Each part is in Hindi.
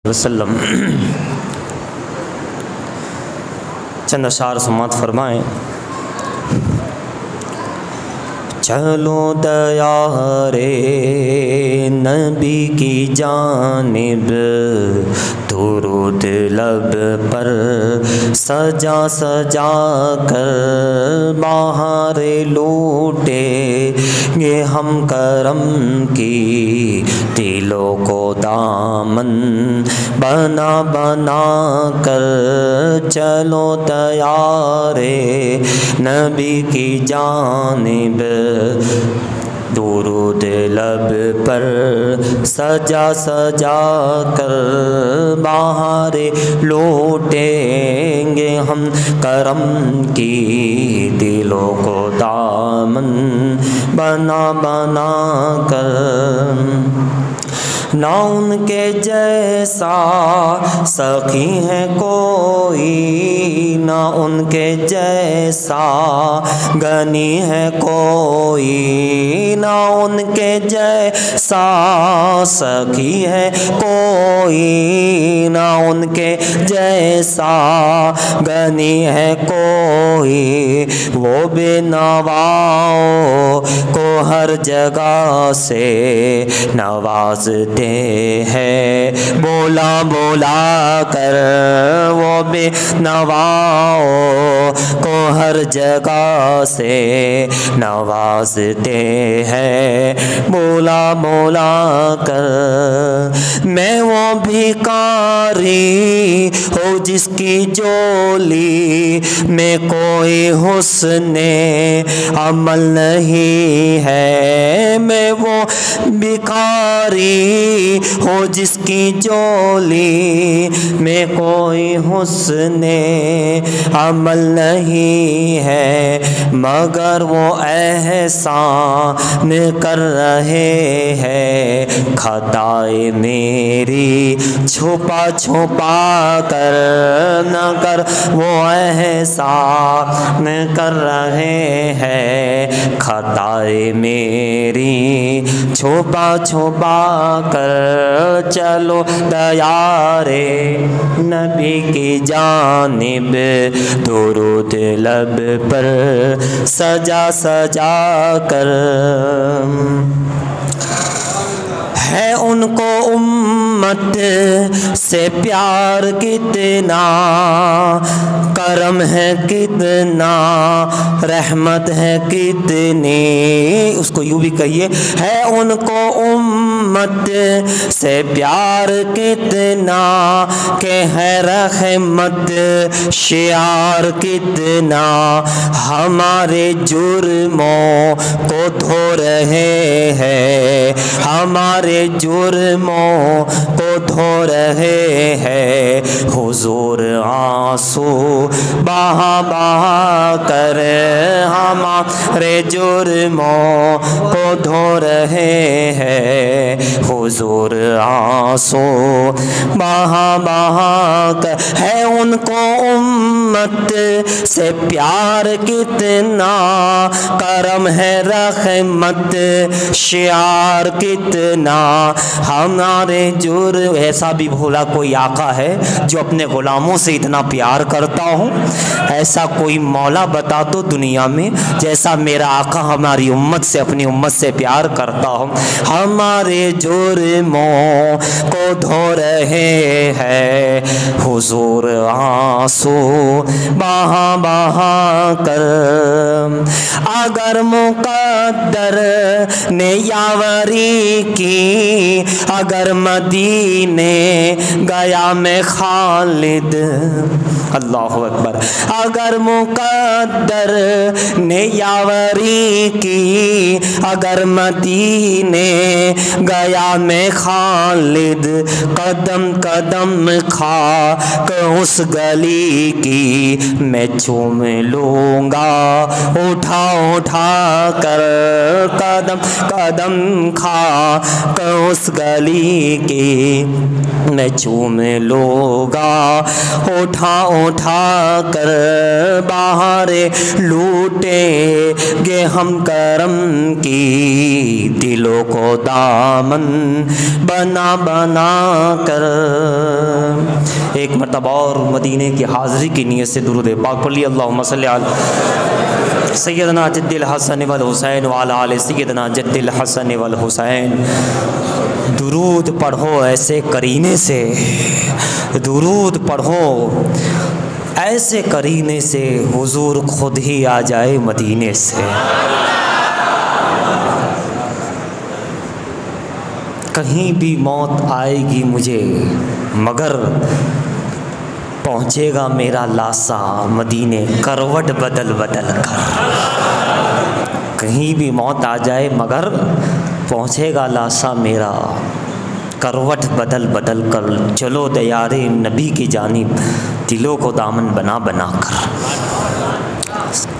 वसल्लम चंद अशार समात फरमाएँ। चलो दयारे नबी की जानिब दुरूद लब पर सजा सजा कर बाहर लूटे ये हम करम की दिलों को दामन बना बना कर। चलो दयारे नबी की जानिब दुरूद लब पर सजा सजा कर बाहर लौटेंगे हम करम की दिलों को दामन बना बना कर। ना उनके जैसा सखी है कोई, ना उनके जैसा गनी है कोई, ना उनके जैसा सखी है कोई, ना उनके जैसा गनी है कोई। वो बेनवाओं को हर जगह से नवाजते है बोला बोला कर। वो बेनवाओं को हर जगह से नवाजते हैं बोला बोला कर। मैं वो भिखारी हो जिसकी जोली में कोई हुस्ने अमल नहीं है। मैं वो भिखारी हो जिसकी जोली में कोई हुस्ने अमल नहीं है, मगर वो एहसान कर रहे हैं खताए मेरी छुपा छुपा कर। न कर वो एहसान कर रहे हैं खताए मेरी छुपा छुपा कर। चलो दयारे नबी की जानिब दुरूद लब पर सजा सजा कर। है उनको उम्मत से प्यार कितना, करम है कितना, रहमत है कितनी। उसको यूँ भी कहिए, है उनको उम्मत से प्यार कितना, के है रहमत शियार कितना। हमारे जुर्मों को धो रहे हैं, हमारे जुर्मों को धो रहे हैं। हुजूर आंसू बहा बहा कर हमारे जुर्मों को धो रहे हैं। हुजूर आंसू बहा बहा कर। है उनको उम्मत से प्यार कितना, करम है रहमत शियार कितना। हमारे जुर्म ऐसा भी भोला कोई आका है जो अपने गुलामों से इतना प्यार करता हो? ऐसा कोई मौला बता दो दुनिया में जैसा मेरा आका हमारी उम्मत से अपनी उम्मत से प्यार करता हो। हमारे जुर्मों को धो रहे हैं हुजूर आंसू बहा बहा कर। अगर मुकद्दर ने यावरी की, अगर मदीने गया मैं खालिद, अल्लाहु अकबर। अगर मुकद्दर ने यावरी की, अगर मदीने गया मैं खालिद। कदम कदम खा उस गली की मैं चूम लूँगा उठा उठा कर। कदम कदम खा उस गली की मैं चूम लूँगा उठा उठा कर। बाहर लूटे गे हम करम की, दिलों को दामन बना बना कर। मरतबा और मदीने की हाज़री की नीयत से दुरूद पाक पढ़ लिया। अल्लाहुम्मा सल्ली अला सैयदना जद्दिल हसन वल हुसैन व अला आले सैयदना जद्दिल हसन वल हुसैन। दुरूद पढ़ो ऐसे करीने से, दुरूद पढ़ो ऐसे करीने से, हुजूर खुद ही आ जाए मदीने से। कहीं भी मौत आएगी मुझे मगर पहुँचेगा मेरा लाशा मदीने करवट बदल बदल कर। कहीं भी मौत आ जाए मगर पहुँचेगा लाशा मेरा करवट बदल बदल कर। चलो दयारे नबी की जानिब दिलों को दामन बना बना कर।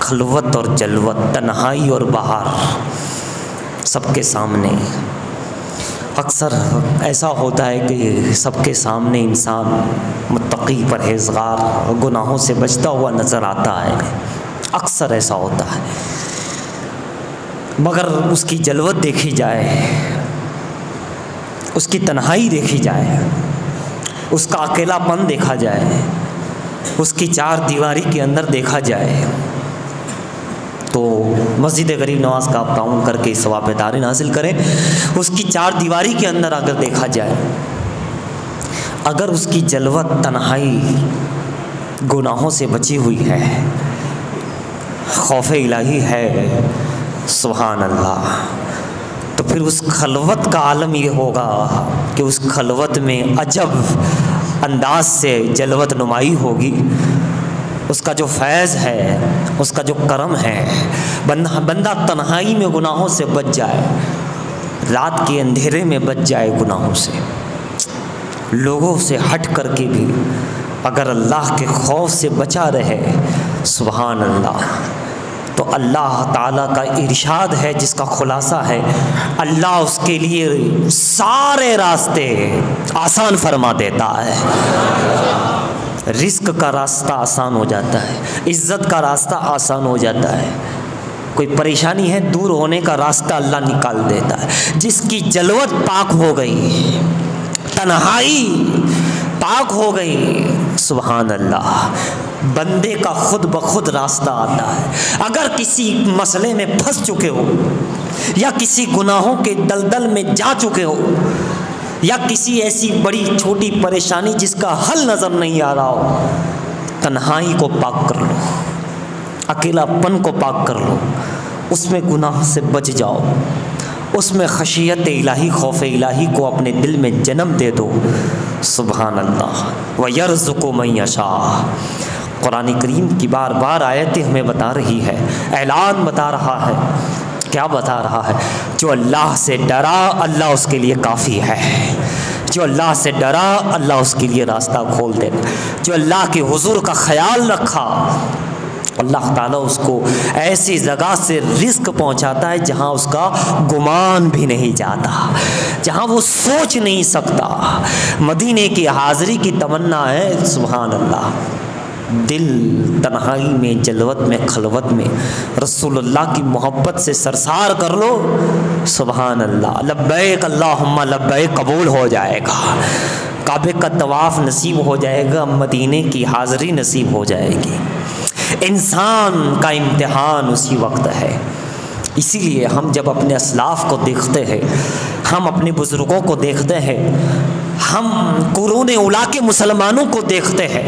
खलवत और जलवत, तन्हाई और बहार सबके सामने। अक्सर ऐसा होता है कि सबके सामने इंसान मुत्तकी परहेज़गार गुनाहों से बचता हुआ नज़र आता है, अक्सर ऐसा होता है। मगर उसकी जलवत देखी जाए, उसकी तन्हाई देखी जाए, उसका अकेलापन देखा जाए, उसकी चार दीवारी के अंदर देखा जाए तो मस्जिद गरीब नवाज़ का आप ताउन करके इस सवाब दारिन हासिल करें। उसकी चार दीवारी के अंदर अगर देखा जाए, अगर उसकी जलवत तन्हाई गुनाहों से बची हुई है, खौफ इलाही है, सुभान अल्लाह, तो फिर उस खलवत का आलम ये होगा कि उस खलवत में अजब अंदाज से जलवत नुमाई होगी। उसका जो फैज़ है, उसका जो करम है, बंदा तन्हाई में गुनाहों से बच जाए, रात के अंधेरे में बच जाए गुनाहों से, लोगों से हट करके भी अगर अल्लाह के खौफ से बचा रहे, सुभान अल्लाह, तो अल्लाह ताला का इरशाद है जिसका खुलासा है, अल्लाह उसके लिए सारे रास्ते आसान फरमा देता है। रिस्क का रास्ता आसान हो जाता है, इज़्ज़त का रास्ता आसान हो जाता है, कोई परेशानी है दूर होने का रास्ता अल्लाह निकाल देता है। जिसकी जलवत पाक हो गई, तन्हाई पाक हो गई, सुभान अल्लाह, बंदे का खुद ब खुद रास्ता आता है। अगर किसी मसले में फंस चुके हो या किसी गुनाहों के दलदल में जा चुके हो या किसी ऐसी बड़ी छोटी परेशानी जिसका हल नज़र नहीं आ रहा हो, तन्हाई को पाक कर लो, अकेलापन को पाक कर लो, उसमें गुनाह से बच जाओ, उसमें खशियत इलाही, खौफ इलाही को अपने दिल में जन्म दे दो। सुभान अल्लाह। व यर्ज़ुक़ु मन यशाअ। कुरान करीम की बार बार आयतें हमें बता रही है, ऐलान बता रहा है, क्या बता रहा है? जो अल्लाह से डरा अल्लाह उसके लिए काफ़ी है। जो अल्लाह से डरा अल्लाह उसके लिए रास्ता खोल देता। जो अल्लाह के हुजूर का ख्याल रखा अल्लाह ताला उसको ऐसी जगह से रिस्क पहुंचाता है जहां उसका गुमान भी नहीं जाता, जहां वो सोच नहीं सकता। मदीने की हाज़री की तमन्ना है, सुभान अल्लाह। दिल तन्हाई में, जलवत में, खलवत में रसूलुल्लाह की मोहब्बत से सरसार कर लो, सुभान अल्लाह। लब्बैक अल्लाहुम्मा लब्बैक कबूल हो जाएगा, काबे का तवाफ़ नसीब हो जाएगा, मदीने की हाज़री नसीब हो जाएगी। इंसान का इम्तिहान उसी वक्त है। इसीलिए हम जब अपने असलाफ़ को देखते हैं, हम अपने बुज़ुर्गों को देखते हैं, हम कुरूने उला के मुसलमानों को देखते हैं,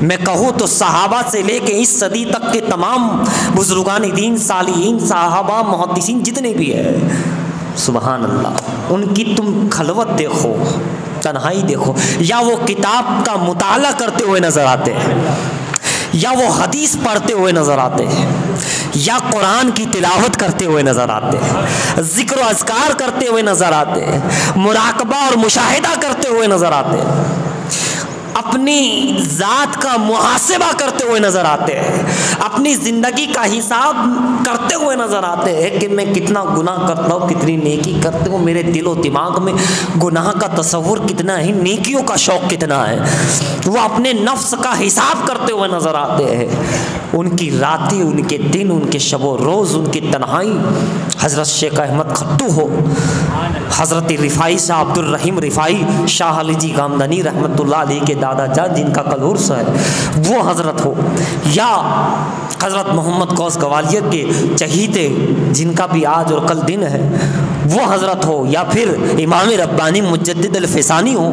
मैं कहूँ तो सहाबा से लेके इस सदी तक के तमाम बुज़ुर्गान दीन, सालिहीन, सहाबा, मुहद्दिसीन जितने भी हैं, सुभान अल्लाह, उनकी तुम खलवत देखो, तन्हाई देखो, या वो किताब का मुताला करते हुए नज़र आते हैं, या वो हदीस पढ़ते हुए नज़र आते हैं, या कुरान की तिलावत करते हुए नज़र आते हैं, ज़िक्र व अज़कार करते हुए नज़र आते हैं, मुराकबा और मुशाहिदा करते हुए नज़र आते हैं, अपनी ज़ात का मुहासिबा करते हुए नज़र आते हैं, अपनी ज़िंदगी का हिसाब करते हुए नज़र आते हैं कि मैं कितना गुनाह करता हूँ, कितनी नेकी करते हूँ, मेरे दिलो दिमाग में गुनाह का तसव्वुर कितना है, नेकियों का शौक़ कितना है। वो अपने नफ्स का हिसाब करते हुए नज़र आते हैं। उनकी रातें, उनके दिन, उनके शब व रोज़, उनकी तन्हाई, हज़रत शेख अहमद खट्टू हो, हज़रत रिफ़ाई शाह अब्दुल रहीम रिफ़ाई शाह अली जी गामदनी रहमतुल्लाह अलैह के दादा जान जिनका कल उर्स है वो हज़रत हो, या हज़रत मोहम्मद गौस ग्वालियर के चहीते जिनका भी आज और कल दिन है वो हज़रत हो, या फिर इमाम रब्बानी मुजद्दिद अल-फ़िसानी हो,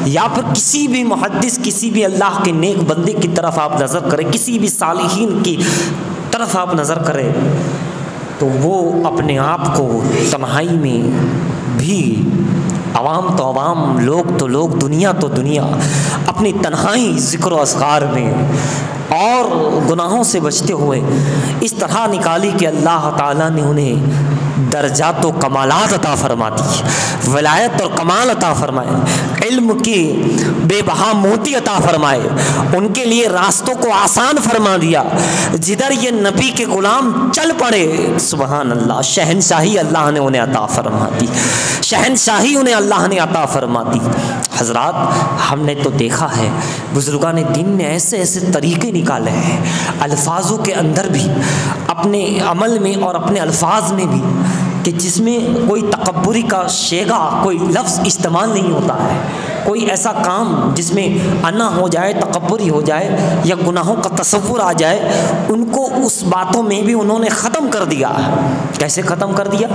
या फिर किसी भी मुहद्दिस किसी भी अल्लाह के नेक बंदे की तरफ आप नज़र करें, किसी भी सालिहीन की तरफ आप नज़र करें तो वो अपने आप को तन्हाई में भी, अवाम तो अवाम, लोग तो लोग, दुनिया तो दुनिया, अपनी तन्हाई ज़िक्र अस्गार में और गुनाहों से बचते हुए इस तरह निकाली कि अल्लाह ताला ने उन्हें दर्जात व कमालात अता फरमा दी, वलायत और कमाल अता फरमाए, इल्म की बेबहा मोती अता फरमाए, उनके लिए रास्तों को आसान फरमा दिया, जिधर ये नबी के गुलाम चल पड़े सुबहान अल्लाह, शहनशाही अल्लाह ने उन्हें अता फरमा दी, शहनशाही उन्हें अल्लाह ने अता फरमा दी। हज़रात, हमने तो देखा है बुज़ुर्गान दीन ने ऐसे ऐसे तरीक़े निकाले हैं अल्फाजों के अंदर भी, अपने अमल में और अपने अल्फाज में भी, कि जिसमें कोई तकब्बुरी का शेगा, कोई लफ्ज़ इस्तेमाल नहीं होता है, कोई ऐसा काम जिसमें अना हो जाए, तकब्बुरी हो जाए या गुनाहों का तसव्वुर आ जाए, उनको उस बातों में भी उन्होंने ख़त्म कर दिया। कैसे ख़त्म कर दिया?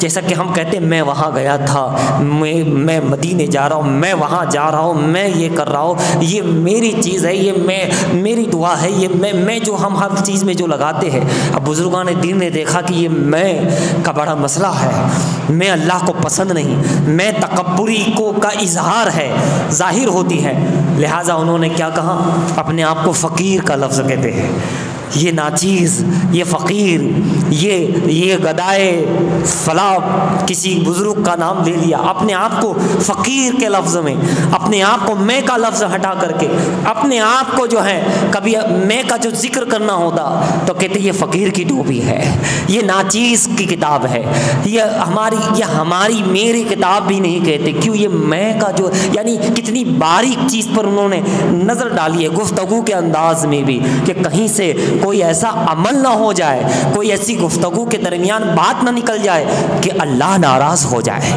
जैसा कि हम कहते हैं मैं वहाँ गया था, मैं मदीने जा रहा हूँ, मैं वहाँ जा रहा हूँ, मैं ये कर रहा हूँ, ये मेरी चीज़ है, ये मेरी दुआ है, ये मैं जो हम हर चीज़ में जो लगाते हैं। अब बुज़ुर्गान दीन ने देखा कि ये मैं का बड़ा मसला है, मैं अल्लाह को पसंद नहीं, मैं तकब्बुरी को का इजहार है, जाहिर होती है, लिहाजा उन्होंने क्या कहा, अपने आप को फ़कीर का लफ्ज़ कहते हैं, ये नाचीज़, ये फ़कीर, ये गदाए फला, किसी बुज़ुर्ग का नाम ले लिया, अपने आप को फ़कीर के लफ्ज़ में, अपने आप को मैं का लफ्ज़ हटा करके, अपने आप को जो है कभी मैं का जो जिक्र करना होता तो कहते ये फ़कीर की टोपी है, ये नाचीज़ की किताब है, ये हमारी मेरी किताब भी नहीं कहते। क्यों? ये मैं का जो, यानी कितनी बारीक चीज़ पर उन्होंने नज़र डाली है गुफ्तगू के अंदाज में भी, कि कहीं से कोई ऐसा अमल ना हो जाए, कोई ऐसी गुफ्तगू के दरमियान बात ना निकल जाए कि अल्लाह नाराज़ हो जाए,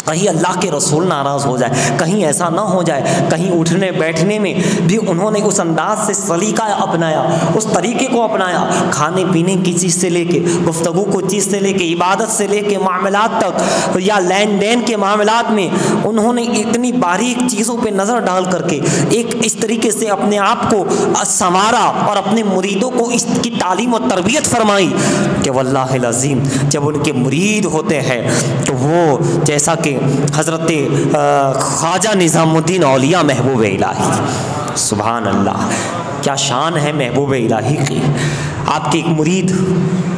कहीं अल्लाह के रसूल नाराज़ हो जाए, कहीं ऐसा ना हो जाए, कहीं उठने बैठने में भी उन्होंने उस अंदाज से सलीका अपनाया, उस तरीके को अपनाया, खाने पीने की चीज़ से लेके, गुफ्तगू को चीज़ से लेके, इबादत से लेके, मामलात तक या लेन देन के मामलात में उन्होंने इतनी बारीक चीज़ों पे नज़र डाल करके एक इस तरीके से अपने आप को संवारा और अपने मुरीदों को इसकी तालीम और तरबियत फरमाई कि वल्लाहिल अज़ीम जब उनके मुरीद होते हैं तो वो, जैसा कि हज़रत ख्वाजा निज़ामुद्दीन औलिया महबूब इलाही, सुभान अल्लाह, क्या शान है महबूब इलाही की। आपके एक मुरीद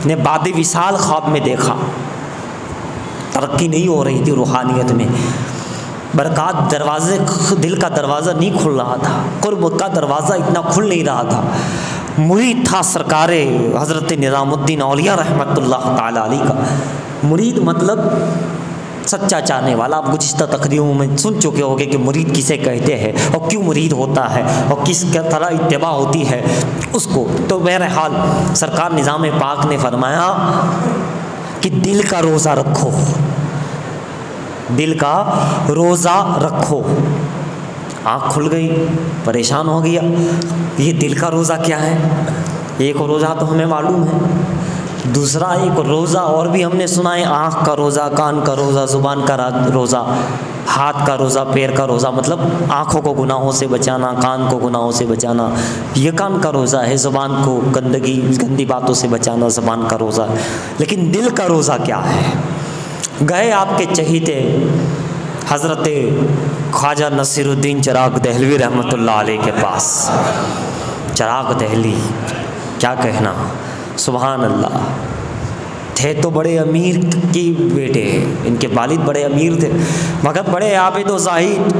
ने बाद विसाल ख्वाब में देखा, तरक्की नहीं हो रही थी रूहानियत में, बरक़ात दरवाज़े, दिल का दरवाज़ा नहीं खुल रहा था, क़ुर्ब का दरवाज़ा इतना खुल नहीं रहा था। मुरीद था सरकार हज़रत निज़ामुद्दीन औलिया रहमतुल्लाह ताला अलैह का। मुरीद मतलब सच्चा चाहने वाला। आप गुज़िश्ता तकरीरों में सुन चुके होंगे कि मुरीद किसे कहते हैं और क्यों मुरीद होता है और किस तरह इत्तिबा होती है उसको। तो बहरहाल सरकार निज़ाम पाक ने फरमाया कि दिल का रोज़ा रखो, दिल का रोज़ा रखो। आँख खुल गई, परेशान हो गया, ये दिल का रोज़ा क्या है? एक रोज़ा तो हमें मालूम है, दूसरा एक रोज़ा और भी हमने सुना है, आँख का रोज़ा, कान का रोज़ा, ज़ुबान का रोज़ा, हाथ का रोज़ा, पैर का रोज़ा, मतलब आँखों को गुनाहों से बचाना, कान को गुनाहों से बचाना, ये कान का रोज़ा है, ज़ुबान को गंदी बातों से बचाना ज़ुबान का रोज़ा। लेकिन दिल का रोज़ा क्या है? गए आपके चहीते हज़रत ख्वाजा नसीरुद्दीन चिराग दहलवी रहमतुल्लाह अलैह के पास। चिराग दहली, क्या कहना, सुभान अल्लाह, थे तो बड़े अमीर की बेटे, इनके वालिद बड़े अमीर थे मगर बड़े आबिद व ज़ाहिद,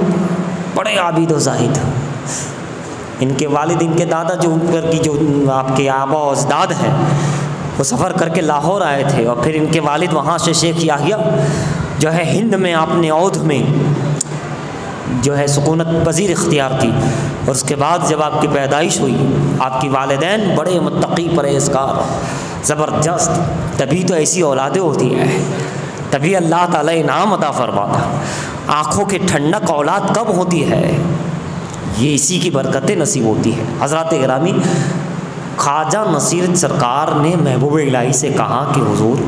बड़े आबिद व ज़ाहिद। इनके वालिद, इनके दादा जो ऊपर की जो आपके आबा और अजदाद हैं, वो सफ़र करके लाहौर आए थे और फिर इनके वालिद वहाँ से शेख याहिया जो है हिंद में आपने औध में जो है सुकूनत पजीर इख्तियार की। और उसके बाद जब आपकी पैदाइश हुई, आपकी वालिदैन बड़े मुत्तकी परहेज़गार ज़बरदस्त, तभी तो ऐसी औलादें होती हैं। तभी अल्लाह ताला इनाम अता फरमाता। आँखों की ठंडक औलाद कब होती है? ये इसी की बरकतें नसीब होती है। हज़रात गिरामी, ख्वाजा नसीर सरकार ने महबूब इलाही से कहा कि हुजूर,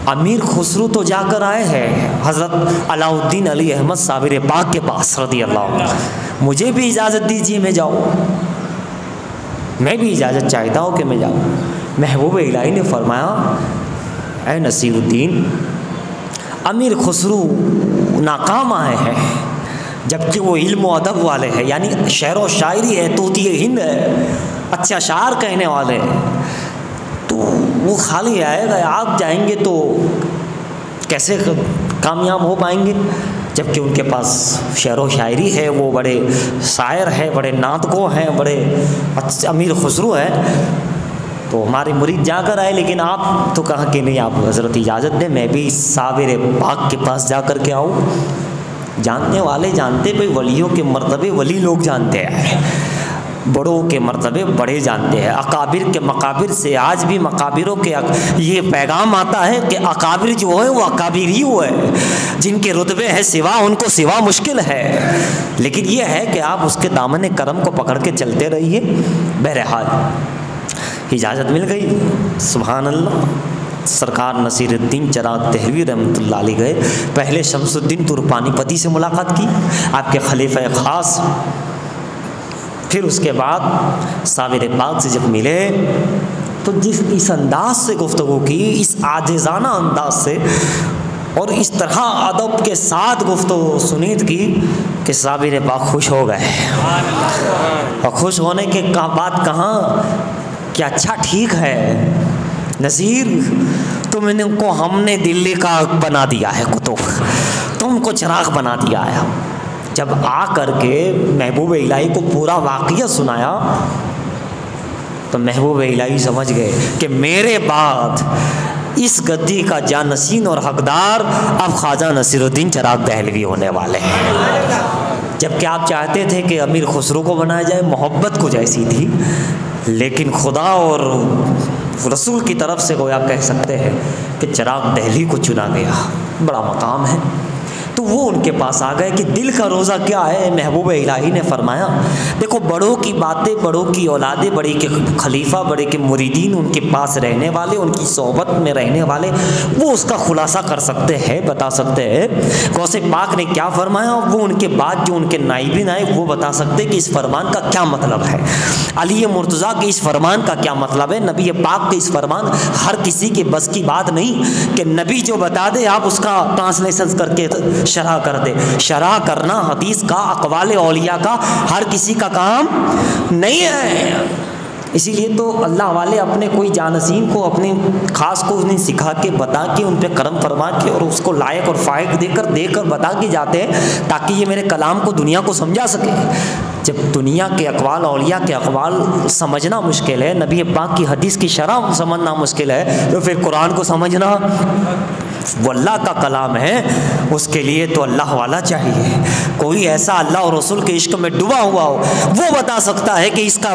अमीर खुसरू तो जाकर आए हैं हज़रत अलाउद्दीन अली अहमद साबिर पाक के पास रज़ी अल्लाह, मुझे भी इजाज़त दीजिए, मैं जाऊँ, मैं भी इजाज़त चाहता हूँ कि मैं जाऊँ। महबूब इलाही ने फरमाया, ऐ नसीरुद्दीन, अमीर खुसरू नाकाम आए हैं, जबकि वो इल्म व अदब वाले हैं, यानी शेर व शायरी है, तूती हिंद है, अच्छा शार कहने वाले हैं, तो वो खाली आएगा, आप जाएंगे तो कैसे कामयाब हो पाएंगे? जबकि उनके पास शेर व शायरी है, वो बड़े शायर हैं, बड़े नातगो हैं, बड़े अच्छे अमीर खुसरू हैं। तो हमारे मुरीद जाकर आए, लेकिन आप तो कहा कि नहीं, आप हज़रत इजाज़त दें, मैं भी साबिर पाक के पास जा कर के आऊँ। जानने वाले जानते, भाई वलियों के मर्तबे वली लोग जानते हैं, बड़ों के मर्तबे बड़े जानते हैं। अकाबिर के मकाबिर से आज भी मकाबिरों के ये पैगाम आता है कि अकाबिर जो है वो अकाबिर ही वो है, जिनके रुतबे हैं सिवा, उनको सिवा मुश्किल है। लेकिन ये है कि आप उसके दामन करम को पकड़ के चलते रहिए। बहरहाल इजाज़त मिल गई, सुभान अल्लाह। सरकार नसीरुद्दीन चिराग दहलवी रहमतुल्लाह अलैह गए। पहले शमसुद्दीन तुर्पानीपति से मुलाकात की, आपके खलीफा ख़ास। फिर उसके बाद साबिर पाक से जब मिले तो इस अंदाज से गुफ्तगू की, इस आजिज़ाना अंदाज से और इस तरह अदब के साथ गुफ्तगू सुनीत की कि साबिर पाक खुश हो गए। और खुश होने के बाद कहाँ कि अच्छा ठीक है नज़ीर, तुमको हमने दिल्ली का बना दिया है कुतुब, तुमको चिराग बना दिया है। जब आ कर के महबूब इलाही को पूरा वाक़या सुनाया तो महबूब इलाही समझ गए कि मेरे बाद इस गद्दी का जानशीन और हकदार अब ख्वाजा नसीरुद्दीन चिराग दहलवी होने वाले हैं। जबकि आप चाहते थे कि अमीर खुसरो को बनाया जाए, मोहब्बत कुछ ऐसी थी, लेकिन खुदा और रसूल की तरफ से गोया कह सकते हैं कि चिराग दहलवी को चुना गया। बड़ा मकाम है। तो वो उनके पास आ गए कि दिल का रोज़ा क्या है। महबूब इलाही ने फरमाया, देखो बड़ों की बातें, बड़ों की औलादे, बड़े के खलीफा, बड़े के मुरीदीन, उनके पास रहने वाले, उनकी सोहबत में रहने वाले, वो उसका खुलासा कर सकते हैं, बता सकते हैं गौसे पाक ने क्या फरमाया। वो उनके बाद जो उनके नाइबिन आए वो बता सकते कि इस फरमान का क्या मतलब है, अली मुर्तज़ा के इस फरमान का क्या मतलब है। नबी पाक के इस फरमान हर किसी के बस की बात नहीं कि नबी जो बता दे आप उसका ट्रांसलेशन करके शरह कर दे। शरह करना हदीस का, अक़वाल औलिया का हर किसी का काम नहीं है। इसीलिए तो अल्लाह वाले अपने कोई जानसीन को, अपने ख़ास को उन्हें सिखा के, बता के, उन पर करम फरमा के और उसको लायक और फ़ायक देकर बता के जाते हैं ताकि ये मेरे कलाम को दुनिया को समझा सके। जब दुनिया के अक़वाल औलिया के अक़वाल समझना मुश्किल है, नबी पाक की हदीस की शरह समझना मुश्किल है, तो फिर कुरान को समझना, वो अल्लाह का कलाम है, उसके लिए तो अल्लाह वाला चाहिए। कोई ऐसा अल्लाह और रसूल के इश्क में डूबा हुआ हो, वो बता सकता है कि इसका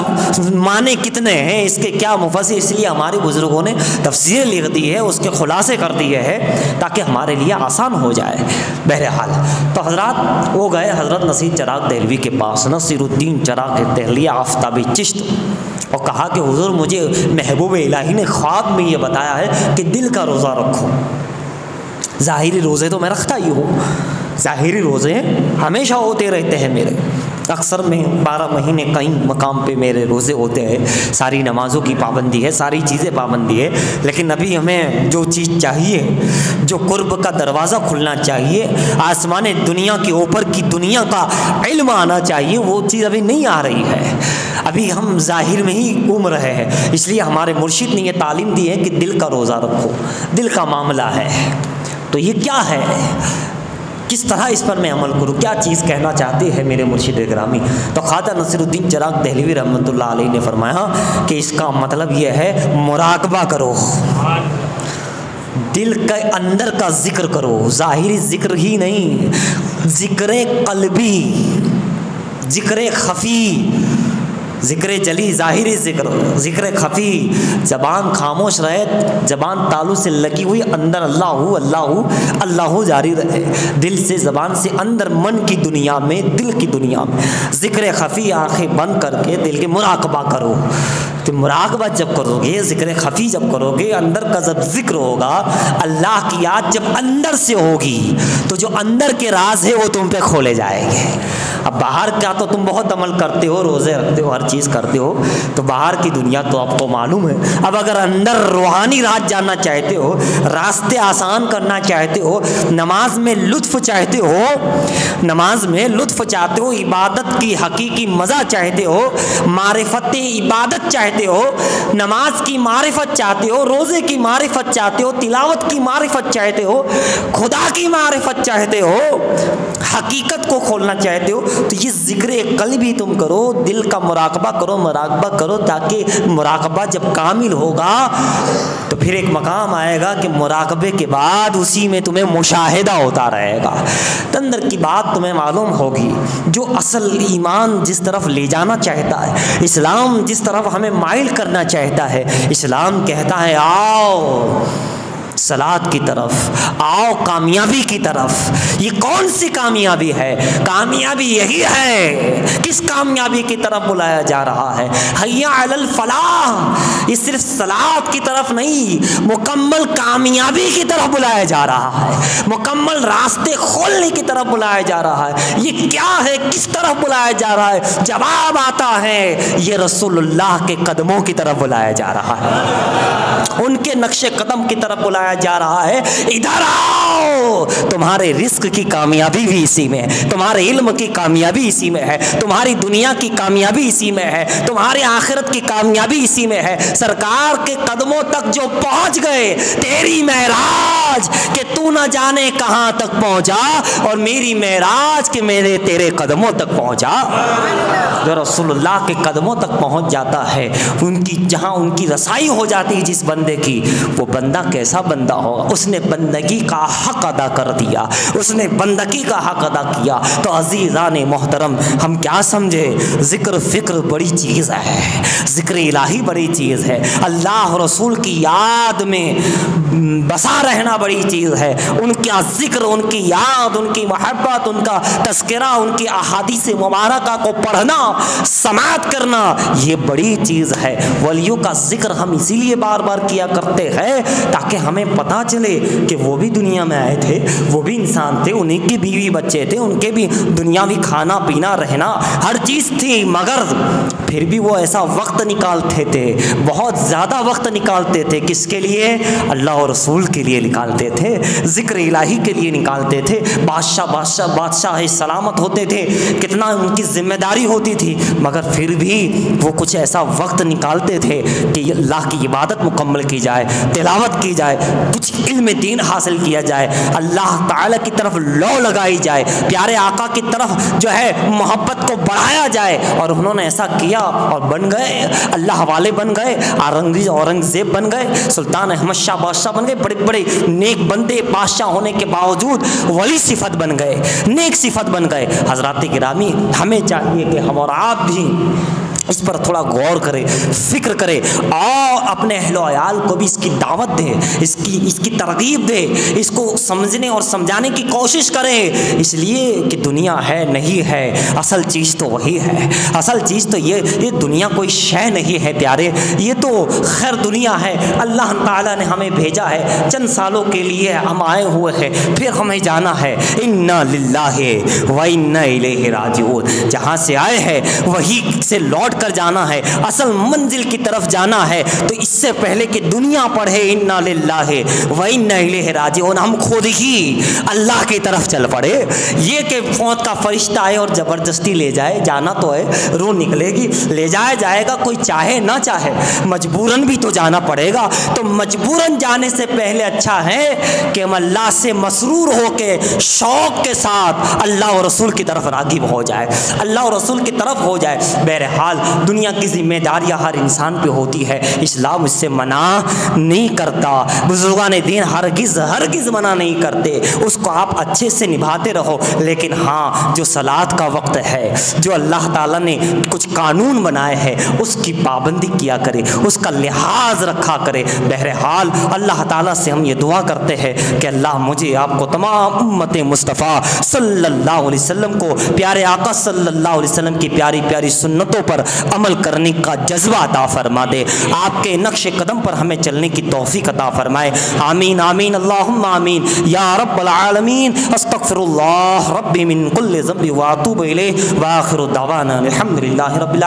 माने कितने हैं, इसके क्या मुफस्सिर। इसलिए हमारे बुजुर्गों ने तफसीर लिख दी है, उसके खुलासे कर दिए हैं ताकि हमारे लिए आसान हो जाए। बहरहाल तो हज़रात वो गए हज़रत नसीर चिराग दहलवी के पास, नसीरुद्दीन चिराग दहलवी आफ्ताबी चिश्त, और कहा कि हुज़ूर मुझे महबूब इलाही ने ख्वाब में ये बताया है कि दिल का रोज़ा रखो। ज़ाहिरी रोज़े तो मैं रखता ही हूँ, ज़ाहिरी रोज़े हमेशा होते रहते हैं मेरे, अक्सर में 12 महीने कई मकाम पे मेरे रोज़े होते हैं। सारी नमाज़ों की पाबंदी है, सारी चीज़ें पाबंदी है, लेकिन अभी हमें जो चीज़ चाहिए, जो कुर्ब का दरवाज़ा खुलना चाहिए, आसमान दुनिया के ऊपर की दुनिया का इल्म आना चाहिए, वो चीज़ अभी नहीं आ रही है। अभी हम ज़ाहिर में ही घूम रहे हैं। इसलिए हमारे मुर्शिद ने यह तालीम दी है कि दिल का रोज़ा रखो, दिल का मामला है। तो ये क्या है, किस तरह इस पर मैं अमल करूँ, क्या चीज़ कहना चाहते हैं मेरे मुर्शिद गिरामी। तो ख्वाजा नसीरुद्दीन चिराग दहलवी रहमतुल्लाह अलैह ने फरमाया कि इसका मतलब ये है मुराकबा करो, दिल के अंदर का जिक्र करो, ज़ाहिरी जिक्र ही नहीं, जिक्र क़ल्बी, जिक्र खफ़ी, ज़िक्र जली ज़ाहिरी ज़िक्र, ज़िक्र खफ़ी, ज़बान खामोश रहे, ज़बान तालू से लगी हुई, अंदर अल्लाहू अल्लाहू अल्लाहू जारी रहे, दिल से ज़बान से अंदर मन की दुनिया में, दिल की दुनिया में ज़िक्र खफ़ी आँखें बंद करके दिल के मुराकबा करो। तो मुराकबा जब करोगे, ज़िक्र खफ़ी जब करोगे, अंदर का जब ज़िक्र होगा, अल्लाह की याद जब अंदर से होगी तो जो अंदर के राज है वो तुम पे खोले जाएंगे। अब बाहर का तो तुम बहुत अमल करते हो, रोज़े रखते हो, हर चीज़ करते हो, तो बाहर की दुनिया तो आपको मालूम है। अब अगर अंदर रूहानी राज जानना चाहते हो, रास्ते आसान करना चाहते हो, नमाज में लुत्फ़ चाहते हो, नमाज में लुत्फ़ चाहते हो, इबादत की हकीकी मज़ा चाहते हो, मारिफत इबादत चाहते हो, नमाज की मारिफत चाहते हो, रोज़े की मारिफत चाहते हो, तिलावत की मारिफत चाहते हो, खुदा की मारिफत चाहते हो, हकीकत को खोलना चाहते हो, तो ये ज़िक्र क़ल्बी तुम करो, दिल का मुराकबा करो, ताकि मुराकबा जब कामिल होगा तो फिर एक मकाम आएगा कि मुराकबे के बाद उसी में तुम्हें मुशाहिदा होता रहेगा, तो अंदर की बात तुम्हें मालूम होगी। जो असल ईमान जिस तरफ ले जाना चाहता है, इस्लाम जिस तरफ हमें माइल करना चाहता है, इस्लाम कहता है आओ सलात की तरफ, आओ कामयाबी की तरफ। ये कौन सी कामयाबी है? कामयाबी यही है। किस कामयाबी की तरफ बुलाया जा रहा है? हय्या अलल फलाह। ये सिर्फ सलात की तरफ नहीं, मुकम्मल कामयाबी की तरफ बुलाया जा रहा है, मुकम्मल रास्ते खोलने की तरफ बुलाया जा रहा है। ये क्या है, किस तरफ बुलाया जा रहा है? जवाब आता है, ये रसूलुल्लाह के कदमों की तरफ बुलाया जा रहा है, उनके नक्शे कदम की तरफ बुलाया जा रहा है। इधर आओ, तुम्हारे रिस्क की कामयाबी भी इसी में है, तुम्हारे इल्म की कामयाबी इसी में है, तुम्हारी दुनिया की कामयाबी इसी में है, तुम्हारी आखिरत की कामयाबी इसी में है। सरकार के कदमों तक जो पहुंच गए, तेरी महराज के तू न जाने कहां तक पहुंचा, और मेरी महराज के मेरे तेरे कदमों तक पहुंचा। जो रसूलुल्लाह के कदमों तक पहुंच जाता है, उनकी जहां उनकी रसाई हो जाती है जिस बंदे की, वो बंदा कैसा बंदा होगा? उसने बंदगी का हक अदा कर दिया, उसने बंदगी का हक अदा किया। तो अजीज़ान मोहतरम, हम क्या समझे, ज़िक्र फ़िक्र बड़ी चीज़ है, ज़िक्र इलाही बड़ी चीज़ है, अल्लाह रसूल की याद में बसा रहना बड़ी चीज़ है। उनका ज़िक्र, उनकी याद, उनकी मोहब्बत, उनका तज़किरा, उनकी अहादीस मुबारका को पढ़ना, समाअत करना, ये बड़ी चीज़ है। वलियों का ज़िक्र हम इसीलिए बार बार किया करते हैं ताकि हमें पता चले कि वो भी दुनिया में आए थे, वो भी इंसान थे, उन्हीं के बीवी बच्चे थे, उनके भी दुनियावी खाना पीना रहना हर चीज़ थी, मगर फिर भी वो ऐसा वक्त निकालते थे, बहुत ज़्यादा वक्त निकालते थे। किसके लिए? अल्लाह और रसूल के लिए निकालते थे, ज़िक्र इलाही के लिए निकालते थे। बादशाह सलामत होते थे, कितना उनकी जिम्मेदारी होती थी, मगर फिर भी वो कुछ ऐसा वक्त निकालते थे कि अल्लाह की इबादत मुकम्मल की जाए, तिलावत की जाए, कुछ इल्म दीन हासिल किया जाए, अल्लाह ताला की तरफ लौ लगाई जाए, प्यारे आका की तरफ जो है मोहब्बत को बढ़ाया जाए। और उन्होंने ऐसा किया और बन गए, अल्लाह वाले बन गए, औरंगज़ेब बन गए, सुल्तान अहमद शाह बादशाह बन गए, बड़े बड़े नेक बंदे बादशाह होने के बावजूद वली सिफत बन गए, नेक सिफत बन गए। हज़रात गिरामी, हमें चाहिए कि हम और आप भी इस पर थोड़ा गौर करें, फ़िक्र करें, और अपने अहलो अयाल को भी इसकी दावत दें, इसकी तरगीब दें, इसको समझने और समझाने की कोशिश करें। इसलिए कि दुनिया है नहीं है, असल चीज़ तो वही है, असल चीज़ तो ये दुनिया कोई शय नहीं है प्यारे, ये तो खैर दुनिया है। अल्लाह ताला ने हमें भेजा है, चंद सालों के लिए हम आए हुए हैं, फिर हमें जाना है। इन्ना लिल्लाहि व इन्ना इलैहि राजिऊन। जहाँ से आए हैं वही से लौट कर जाना है, असल मंजिल की तरफ जाना है। तो इससे पहले कि दुनिया पढ़े इन्ना लिल्लाहि व इन्ना इलैहि राजिऊन, हम खुद ही अल्लाह की तरफ चल पड़े। ये कि मौत का फरिश्ता आए और ज़बरदस्ती ले जाए, जाना तो है, रूह निकलेगी, ले जाया जाएगा, कोई चाहे ना चाहे, मजबूरन भी तो जाना पड़ेगा। तो मजबूरन जाने से पहले अच्छा है कि हम अल्लाह से मसरूर हो के शौक़ के साथ अल्लाह और रसूल की तरफ राग़िब हो जाए, अल्लाह और रसूल की तरफ हो जाए। बहरहाल दुनिया की जिम्मेदारियाँ हर इंसान पे होती है, इस्लाम इससे मना नहीं करता। बुजुर्गान दीन हरगिज़ मना नहीं करते, उसको आप अच्छे से निभाते रहो। लेकिन हाँ, जो सलात का वक्त है, जो अल्लाह ताला ने कुछ कानून बनाए हैं, उसकी पाबंदी किया करे, उसका लिहाज रखा करे। बहरहाल अल्लाह ताला से हम ये दुआ करते हैं कि अल्लाह मुझे आपको तमाम उम्मत मुस्तफ़ा सल्लल्लाहु अलैहि वसल्लम को, प्यारे आका सल्लल्लाहु अलैहि वसल्लम की प्यारी प्यारी सुन्नतों पर अमल करने का जज्बा अता फरमा दे, आपके नक्श कदम पर हमें चलने की तौफीक अता फरमाए। आमीन आमीन अल्लाहुम्मा आमीन या रब्बल आलमीन। अस्तगफिरुल्लाह रब्बी मिन कुल्लि ज़ंबि व अतूबु इलैहि व आखिरु दअवाना अल्हम्दुलिल्लाहि रब्बिल